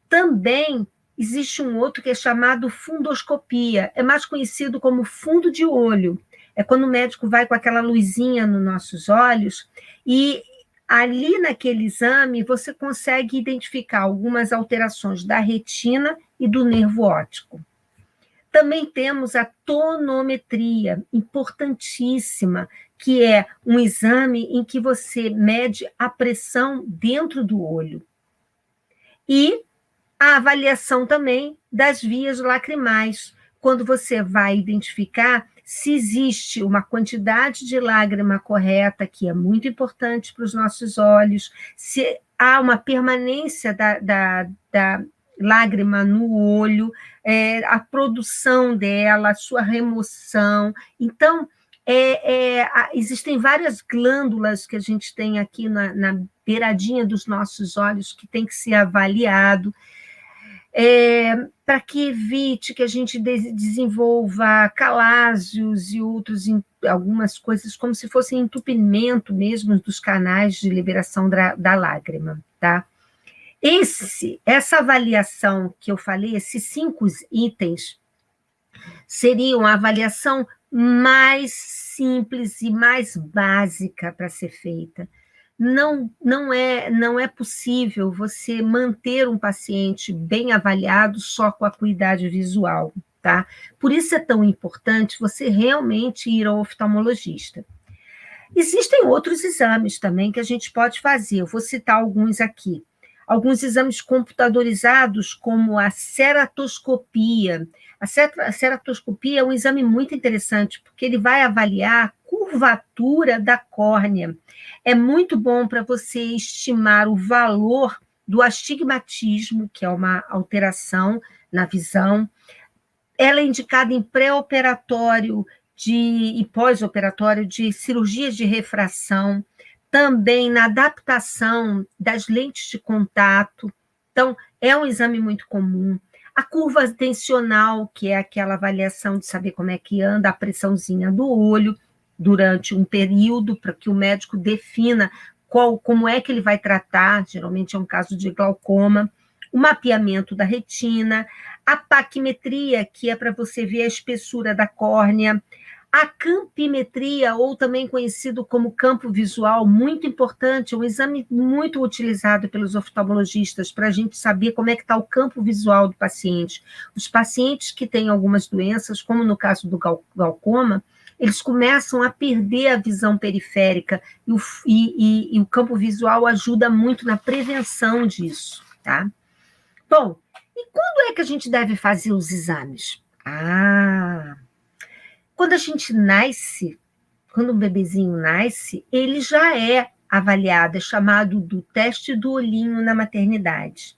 Também existe um outro que é chamado fundoscopia, é mais conhecido como fundo de olho. É quando o médico vai com aquela luzinha nos nossos olhos e ali naquele exame você consegue identificar algumas alterações da retina e do nervo óptico. Também temos a tonometria, importantíssima, que é um exame em que você mede a pressão dentro do olho. E a avaliação também das vias lacrimais, quando você vai identificar se existe uma quantidade de lágrima correta, que é muito importante para os nossos olhos, se há uma permanência da lágrima no olho, a produção dela, a sua remoção. Então, existem várias glândulas que a gente tem aqui na beiradinha dos nossos olhos que tem que ser avaliado, para que evite que a gente desenvolva calásios e algumas coisas, como se fosse entupimento mesmo dos canais de liberação da lágrima, tá? Essa avaliação que eu falei, esses 5 itens, seriam a avaliação mais simples e mais básica para ser feita. Não é possível você manter um paciente bem avaliado só com a acuidade visual, tá? Por isso é tão importante você realmente ir ao oftalmologista. Existem outros exames também que a gente pode fazer, eu vou citar alguns aqui. Alguns exames computadorizados, como a ceratoscopia. A ceratoscopia é um exame muito interessante, porque ele vai avaliar a curvatura da córnea. É muito bom para você estimar o valor do astigmatismo, que é uma alteração na visão. Ela é indicada em pré-operatório e pós-operatório de cirurgias de refração, também na adaptação das lentes de contato. Então, é um exame muito comum. A curva tensional, que é aquela avaliação de saber como é que anda a pressãozinha do olho durante um período, para que o médico defina como é que ele vai tratar, geralmente é um caso de glaucoma. O mapeamento da retina, a paquimetria, que é para você ver a espessura da córnea, a campimetria, ou também conhecido como campo visual, muito importante, um exame muito utilizado pelos oftalmologistas para a gente saber como é que está o campo visual do paciente. Os pacientes que têm algumas doenças, como no caso do glaucoma, eles começam a perder a visão periférica e o campo visual ajuda muito na prevenção disso, tá? Bom, e quando é que a gente deve fazer os exames? Quando a gente nasce, quando um bebezinho nasce, ele já é avaliado, é chamado do teste do olhinho na maternidade.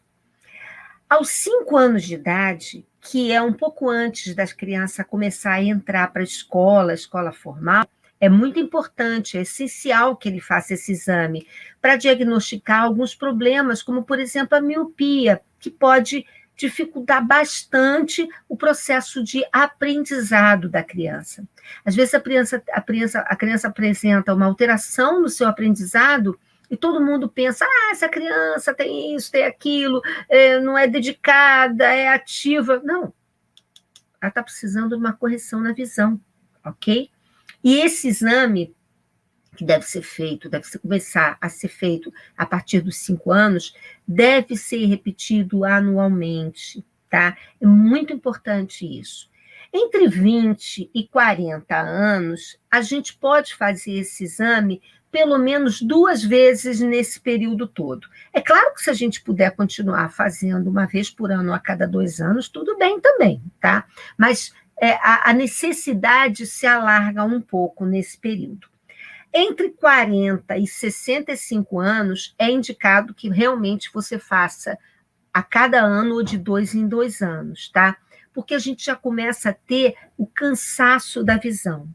Aos 5 anos de idade, que é um pouco antes das crianças começar a entrar para a escola formal, é muito importante, é essencial que ele faça esse exame para diagnosticar alguns problemas, como, por exemplo, a miopia, que pode dificultar bastante o processo de aprendizado da criança. Às vezes a criança apresenta uma alteração no seu aprendizado e todo mundo pensa, essa criança tem isso, tem aquilo, não é dedicada, é ativa. Não, ela está precisando de uma correção na visão, ok? E esse exame que deve começar a ser feito a partir dos 5 anos, deve ser repetido anualmente, tá? É muito importante isso. Entre 20 e 40 anos, a gente pode fazer esse exame pelo menos 2 vezes nesse período todo. É claro que se a gente puder continuar fazendo uma vez por ano a cada 2 anos, tudo bem também, tá? Mas a necessidade se alarga um pouco nesse período. Entre 40 e 65 anos, é indicado que realmente você faça a cada ano ou de 2 em 2 anos, tá? Porque a gente já começa a ter o cansaço da visão.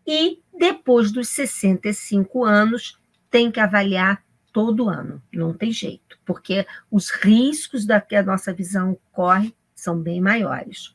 E depois dos 65 anos, tem que avaliar todo ano, não tem jeito, porque os riscos da que a nossa visão corre são bem maiores.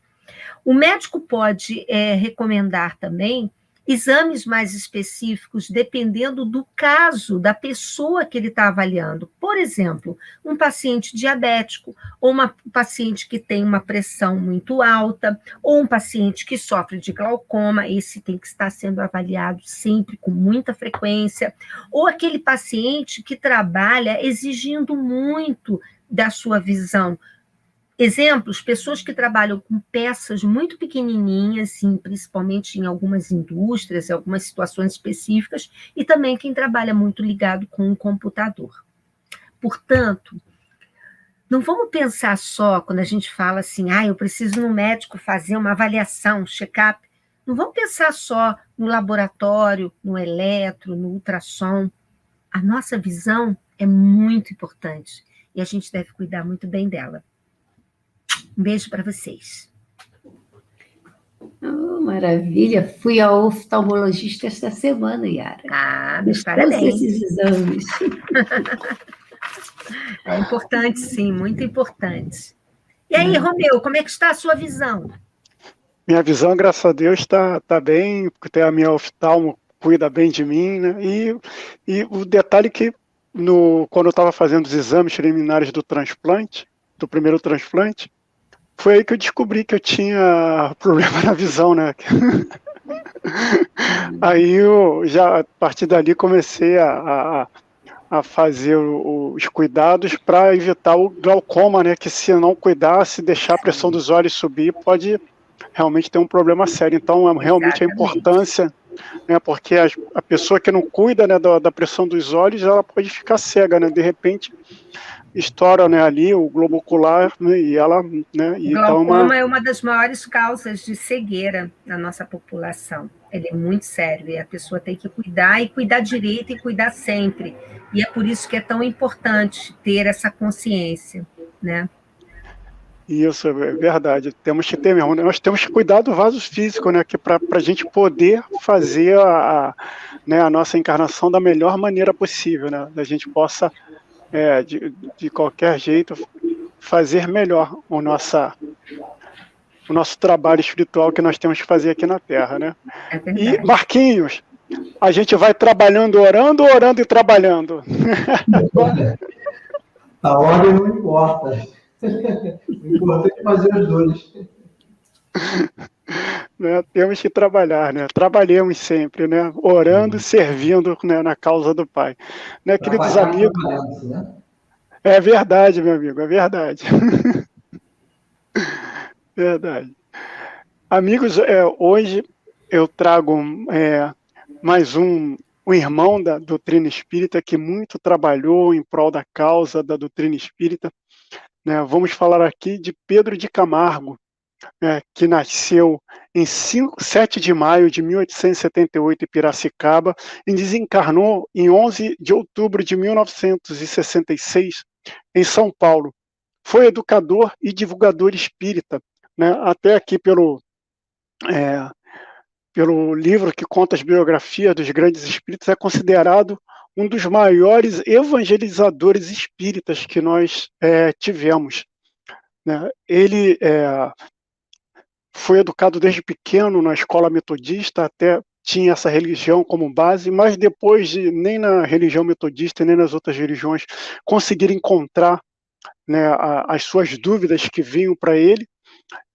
O médico pode recomendar também exames mais específicos, dependendo do caso da pessoa que ele está avaliando. Por exemplo, um paciente diabético, ou um paciente que tem uma pressão muito alta, ou um paciente que sofre de glaucoma, esse tem que estar sendo avaliado sempre, com muita frequência, ou aquele paciente que trabalha exigindo muito da sua visão. Exemplos, pessoas que trabalham com peças muito pequenininhas, sim, principalmente em algumas indústrias, em algumas situações específicas, e também quem trabalha muito ligado com o computador. Portanto, não vamos pensar só, quando a gente fala assim, eu preciso no médico fazer uma avaliação, um check-up, não vamos pensar só no laboratório, no eletro, no ultrassom. A nossa visão é muito importante e a gente deve cuidar muito bem dela. Um beijo para vocês. Oh, maravilha! Fui ao oftalmologista esta semana, Yara. Meus parabéns. Esses exames. É importante, sim, muito importante. E aí, Romeu, como é que está a sua visão? Minha visão, graças a Deus, está bem, porque a minha oftalmo cuida bem de mim, né? E o detalhe que, quando eu estava fazendo os exames preliminares do transplante, do primeiro transplante, foi aí que eu descobri que eu tinha problema na visão, né? Aí eu já, a partir dali, comecei a fazer os cuidados para evitar o glaucoma, né? Que se não cuidar, se deixar a pressão dos olhos subir, pode realmente ter um problema sério. Então, realmente a importância, né? Porque a pessoa que não cuida, né, da pressão dos olhos, ela pode ficar cega, né? De repente estoura, né, ali o globo ocular, né, e ela, né, o glaucoma é uma das maiores causas de cegueira na nossa população. Ele é muito sério e a pessoa tem que cuidar e cuidar direito e cuidar sempre. E é por isso que é tão importante ter essa consciência, né? Isso, é verdade. Temos que ter mesmo. Nós temos que cuidar do vaso físico, né? Que para a gente poder fazer né, a nossa encarnação da melhor maneira possível, né? A gente possa de qualquer jeito fazer melhor o nosso trabalho espiritual que nós temos que fazer aqui na Terra, né? E Marquinhos, a gente vai trabalhando, orando e trabalhando. A ordem não importa. O importante é fazer os dois. Né, temos que trabalhar, né? Trabalhemos sempre, né? Orando, servindo, né, na causa do Pai. Né, queridos amigos? Né? É verdade, meu amigo, é verdade. Verdade. Amigos, hoje eu trago mais um irmão da doutrina espírita que muito trabalhou em prol da causa da doutrina espírita. Né? Vamos falar aqui de Pedro de Camargo, que nasceu em 7 de maio de 1878 em Piracicaba e desencarnou em 11 de outubro de 1966 em São Paulo. Foi educador e divulgador espírita, né? Até aqui pelo livro que conta as biografias dos grandes espíritas, é considerado um dos maiores evangelizadores espíritas que nós tivemos. Né? Ele foi educado desde pequeno na escola metodista, até tinha essa religião como base, mas depois nem na religião metodista, nem nas outras religiões conseguir encontrar, né, as suas dúvidas que vinham para ele.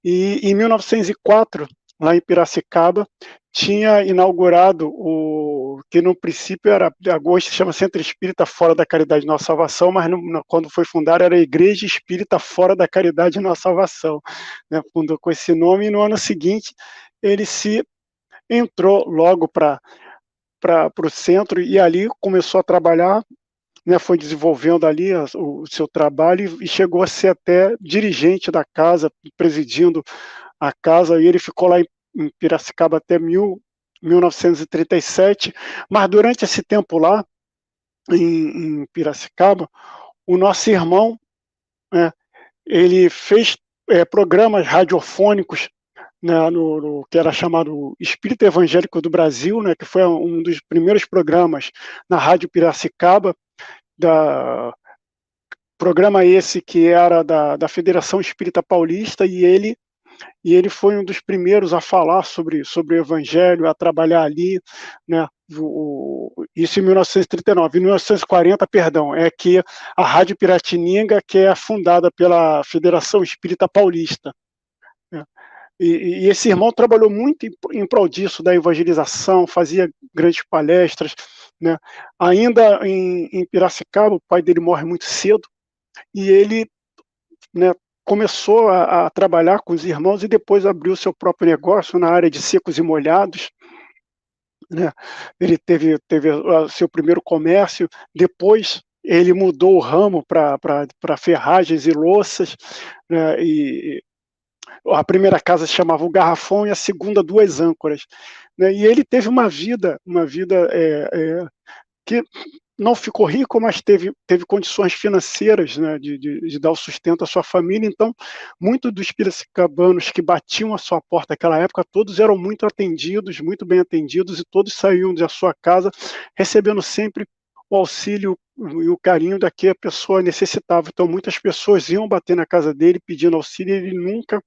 E em 1904, lá em Piracicaba, tinha inaugurado o que no princípio era, hoje se chama Centro Espírita Fora da Caridade Nossa Salvação, mas quando foi fundado era Igreja Espírita Fora da Caridade Nossa Salvação, né? Fundou com esse nome e no ano seguinte ele se entrou logo para o centro e ali começou a trabalhar, né? Foi desenvolvendo ali o seu trabalho e chegou a ser até dirigente da casa, presidindo a casa, e ele ficou lá em Piracicaba até 1937, mas durante esse tempo lá, em Piracicaba, o nosso irmão, né, ele fez programas radiofônicos, né, no que era chamado Espírito Evangélico do Brasil, né, que foi um dos primeiros programas na Rádio Piracicaba, programa esse que era da Federação Espírita Paulista, e ele foi um dos primeiros a falar sobre o Evangelho, a trabalhar ali, né? Isso em 1939. Em 1940, perdão, é que a Rádio Piratininga, que é fundada pela Federação Espírita Paulista, né? E esse irmão trabalhou muito em prol disso, da evangelização, fazia grandes palestras, né? Ainda em Piracicaba, o pai dele morre muito cedo, e ele, né, começou a trabalhar com os irmãos e depois abriu seu próprio negócio na área de secos e molhados, né? Ele teve seu primeiro comércio, depois ele mudou o ramo para ferragens e louças, né? E a primeira casa se chamava o Garrafão e a segunda Duas Âncoras, né? E ele teve uma vida que não ficou rico, mas teve condições financeiras, né, de dar o sustento à sua família. Então, muitos dos piracicabanos que batiam à sua porta naquela época, todos eram muito atendidos, muito bem atendidos, e todos saíam da sua casa recebendo sempre o auxílio e o carinho da que a pessoa necessitava. Então, muitas pessoas iam bater na casa dele pedindo auxílio, e ele nunca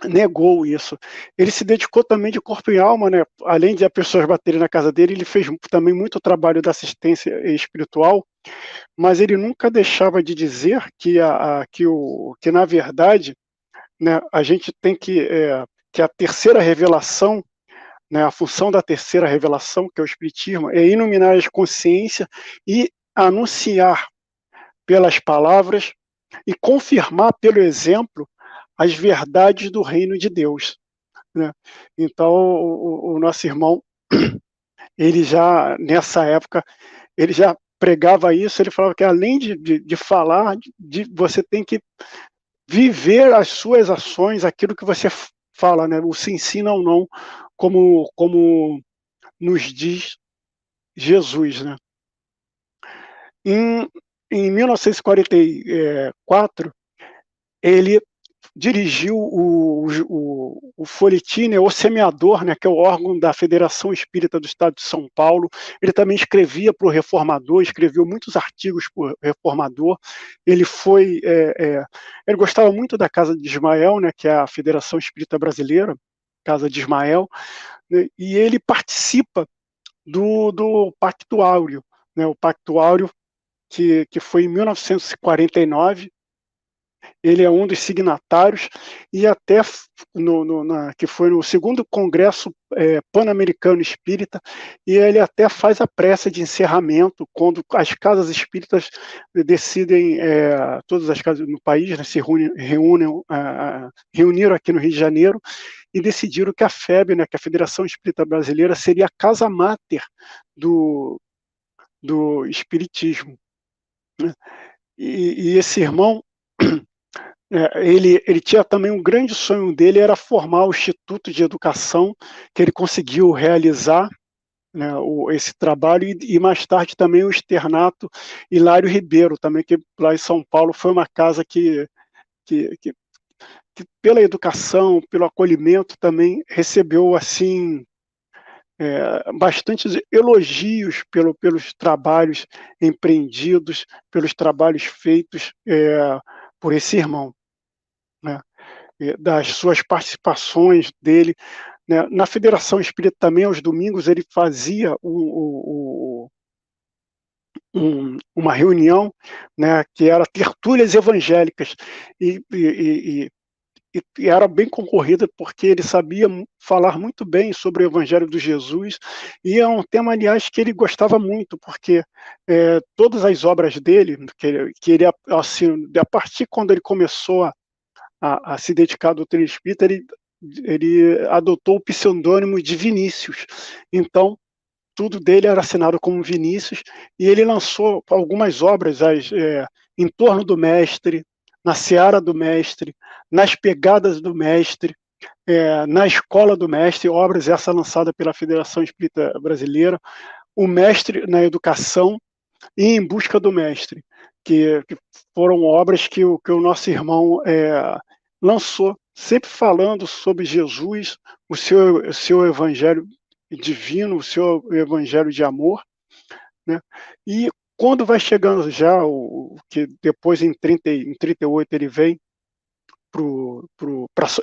negou isso. Ele se dedicou também de corpo e alma, né? Além de as pessoas baterem na casa dele, ele fez também muito trabalho da assistência espiritual, mas ele nunca deixava de dizer que na verdade, né, a gente tem que a terceira revelação, né, a função da terceira revelação, que é o Espiritismo, é iluminar as consciências e anunciar pelas palavras e confirmar pelo exemplo as verdades do reino de Deus, né? Então, o nosso irmão, ele já, nessa época, ele já pregava isso. Ele falava que além de falar, você tem que viver as suas ações, aquilo que você fala, né? O se ensina ou não, como nos diz Jesus, né? Em 1944, ele dirigiu o folhetim, né, O Semeador, né, que é o órgão da Federação Espírita do Estado de São Paulo. Ele também escrevia para o Reformador, escreveu muitos artigos para o Reformador. Ele ele gostava muito da Casa de Ismael, né, que é a Federação Espírita Brasileira, Casa de Ismael, né, e ele participa do Pacto Áureo, né, o Pacto Áureo que foi em 1949. Ele é um dos signatários, e até que foi no segundo Congresso Pan-Americano Espírita, e ele até faz a prece de encerramento, quando as casas espíritas decidem, todas as casas no país, né, se reuniram aqui no Rio de Janeiro e decidiram que a FEB, né, que a Federação Espírita Brasileira, seria a casa máter do Espiritismo, né? E esse irmão, ele tinha também um grande sonho dele, era formar o Instituto de Educação, que ele conseguiu realizar, né, esse trabalho, e mais tarde também o Externato Hilário Ribeiro, também, que lá em São Paulo foi uma casa que pela educação, pelo acolhimento, também recebeu assim bastantes elogios pelos trabalhos empreendidos, pelos trabalhos feitos por esse irmão, né? Das suas participações dele, né? Na Federação Espírita também, aos domingos, ele fazia uma reunião, né, que era tertúlias evangélicas, e era bem concorrida, porque ele sabia falar muito bem sobre o Evangelho de Jesus, e é um tema, aliás, que ele gostava muito, porque todas as obras dele, que ele assim, a partir quando ele começou a se dedicar à doutrina espírita, ele adotou o pseudônimo de Vinícius. Então, tudo dele era assinado como Vinícius, e ele lançou algumas obras em torno do mestre, na seara do mestre, nas pegadas do mestre, Na Escola do Mestre, obras essa lançada pela Federação Espírita Brasileira, O Mestre na Educação e Em Busca do Mestre, que foram obras que o nosso irmão lançou, sempre falando sobre Jesus, o seu evangelho divino, o seu evangelho de amor, né? E quando vai chegando que depois em 38 ele vem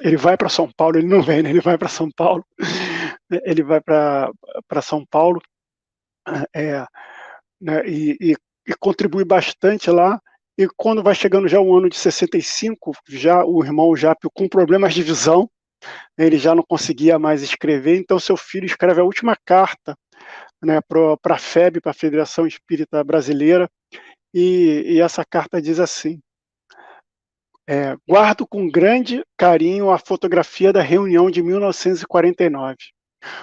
ele vai para São Paulo, ele não vem, né? Ele vai para São Paulo, ele vai para São Paulo, né? E contribui bastante lá. E quando vai chegando já o ano de 65, já o irmão Jápio com problemas de visão, ele já não conseguia mais escrever, então seu filho escreve a última carta, né, para a FEB, para a Federação Espírita Brasileira, e essa carta diz assim: guardo com grande carinho a fotografia da reunião de 1949.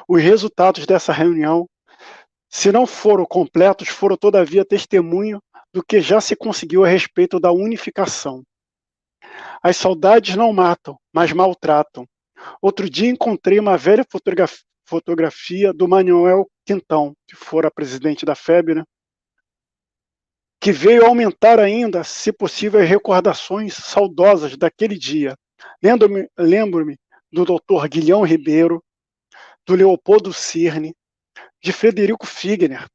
Os resultados dessa reunião, se não foram completos, foram todavia testemunho do que já se conseguiu a respeito da unificação. As saudades não matam, mas maltratam. Outro dia encontrei uma velha fotografia do Manuel Quintão, que fora presidente da FEB, né? Que veio aumentar ainda, se possível, as recordações saudosas daquele dia. Lembro-me do Dr. Guilhão Ribeiro, do Leopoldo Cirne, de Frederico Figner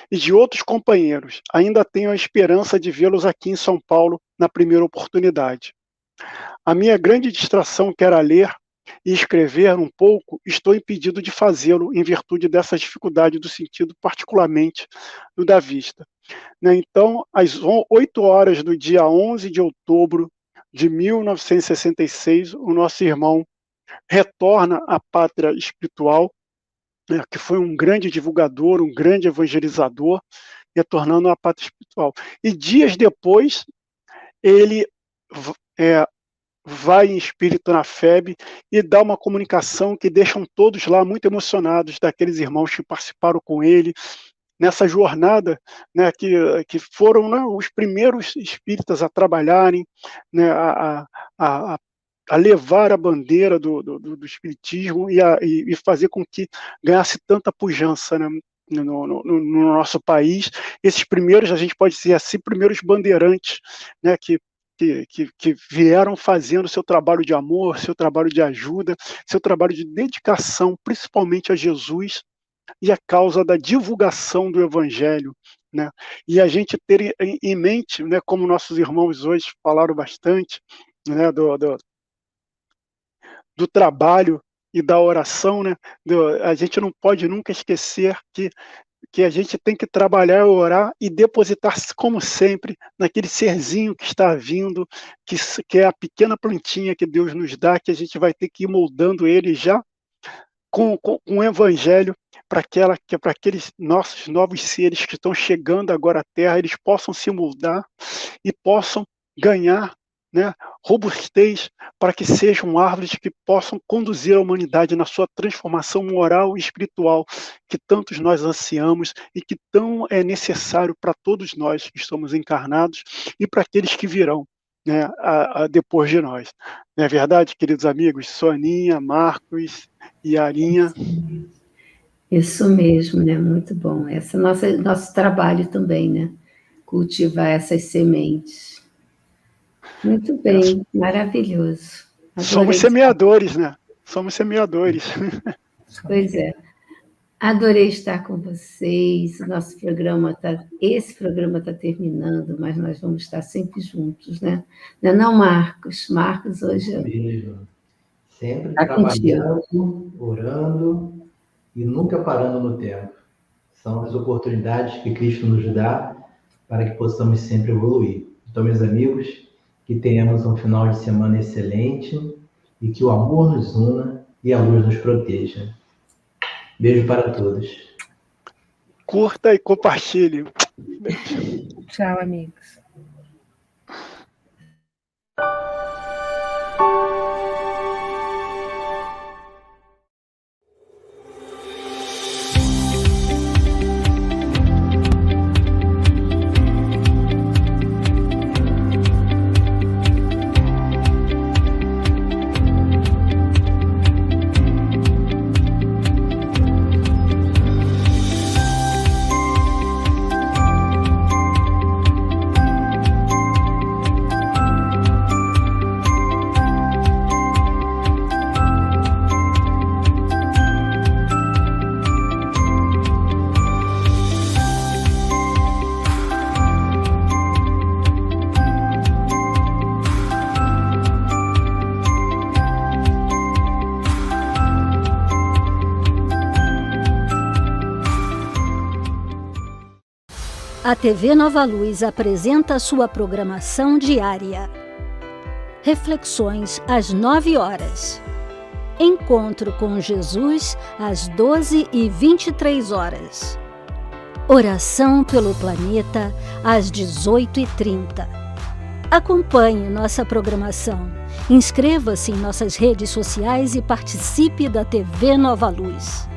e de outros companheiros. Ainda tenho a esperança de vê-los aqui em São Paulo na primeira oportunidade. A minha grande distração, que era ler e escrever um pouco, estou impedido de fazê-lo em virtude dessa dificuldade do sentido, particularmente do da vista. Então, às 8 horas do dia 11 de outubro de 1966, o nosso irmão retorna à pátria espiritual, né, que foi um grande divulgador, um grande evangelizador, retornando à pátria espiritual. E dias depois, ele vai em espírito na FEB e dá uma comunicação que deixam todos lá muito emocionados, daqueles irmãos que participaram com ele nessa jornada, né, que foram, né, os primeiros espíritas a trabalharem, né, a levar a bandeira do espiritismo e fazer com que ganhasse tanta pujança, né, no nosso país. Esses primeiros, a gente pode dizer assim, primeiros bandeirantes, né, que vieram fazendo seu trabalho de amor, seu trabalho de ajuda, seu trabalho de dedicação, principalmente a Jesus e a causa da divulgação do Evangelho, né? E a gente ter em mente, né, como nossos irmãos hoje falaram bastante, né, do trabalho e da oração, né? A gente não pode nunca esquecer que a gente tem que trabalhar, orar e depositar, como sempre, naquele serzinho que está vindo, que é a pequena plantinha que Deus nos dá, que a gente vai ter que ir moldando ele já com o Evangelho, para aqueles nossos novos seres que estão chegando agora à Terra, eles possam se moldar e possam ganhar, né, robustez, para que sejam árvores que possam conduzir a humanidade na sua transformação moral e espiritual, que tantos nós ansiamos e que tão é necessário para todos nós que estamos encarnados e para aqueles que virão, né, depois de nós. Não é verdade, queridos amigos? Soninha, Marcos e Arinha. Isso mesmo, né? Muito bom. Esse é nosso trabalho também, né? Cultivar essas sementes. Muito bem, maravilhoso. Adorei. Somos semeadores, né? Somos semeadores. Pois é. Adorei estar com vocês. Esse programa está terminando, mas nós vamos estar sempre juntos, né? Não, Marcos? Marcos hoje... Mesmo. Sempre trabalhando, orando e nunca parando no tempo. São as oportunidades que Cristo nos dá para que possamos sempre evoluir. Então, meus amigos, que tenhamos um final de semana excelente e que o amor nos una e a luz nos proteja. Beijo para todos. Curta e compartilhe. Tchau, amigos. A TV Nova Luz apresenta sua programação diária. Reflexões às 9 horas. Encontro com Jesus às 12h23. Oração pelo planeta às 18h30. Acompanhe nossa programação. Inscreva-se em nossas redes sociais e participe da TV Nova Luz.